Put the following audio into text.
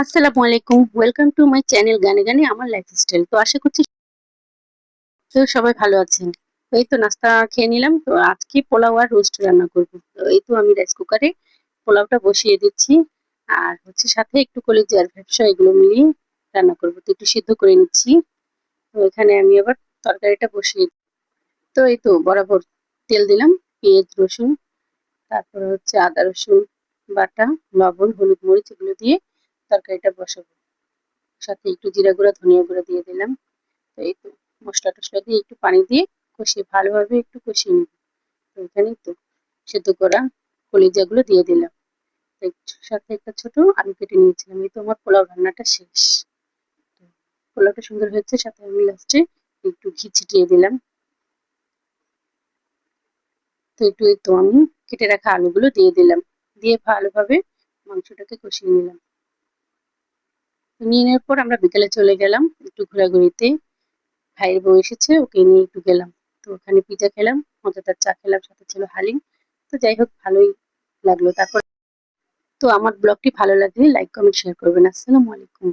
আসসালামু আলাইকুম, welcome to my channel গানে গানে আমার লাইফস্টাইল। তো আশা করছি তো সবাই ভালো আছেন। তো এই তো নাস্তা খেয়ে নিলাম। তো আজকে পোলাও আর রোস্ট রান্না করবো। তো এই তো আমি রাইস কুকারে পোলাওটা বসিয়ে দিচ্ছি। আর হচ্ছে সাথে একটু কলিজা আর ভ্যাপসা এগুলো মিলিয়ে রান্না করবো। তো একটু সিদ্ধ করে নিচ্ছি। তো এখানে আমি আবার তরকারিটা বসিয়ে তো এই তো বরাবর তেল দিলাম, পেঁয়াজ রসুন, তারপরে হচ্ছে আদা রসুন বাটা, লবণ হলুদ মরিচ এগুলো দিয়ে তরকারিটা বসাবো। সাথে একটু জিরা গুঁড়া ধনিয়া গুঁড়া দিয়ে দিলাম। তো এই তো মশলা টশলা দিয়ে একটু পানি দিয়ে কষিয়ে ভালোভাবে একটু কষিয়ে নিব। তো এখানেই তো সেদ্ধ করা কলিজাগুলো দিয়ে দিলাম। তো সাথে একটা ছোট আলু কেটে নিয়েছিলাম। এই তো আমার পোলাও রান্নাটা শেষ। তো পোলাওটা সুন্দর হয়েছে, সাথে আমি লাস্টে একটু ঘি ছিটিয়ে দিলাম। তো একটু এই তো আমি কেটে রাখা আলুগুলো দিয়ে দিলাম, দিয়ে ভালোভাবে মাংসটাকে কষিয়ে নিলাম। নিয়ে নেওয়ার পর আমরা বিকেলে চলে গেলাম একটু ঘোরাঘুরিতে। ভাইয়ের বউ এসেছে, ওকে নিয়ে একটু গেলাম। তো ওখানে পিজা খেলাম, মজাদার চা খেলাম, সাথে ছিল হালিম। তো যাই হোক ভালোই লাগলো। তারপর তো আমার ব্লগটি ভালো লাগলে লাইক কমেন্ট শেয়ার করবেন। আসসালামু আলাইকুম।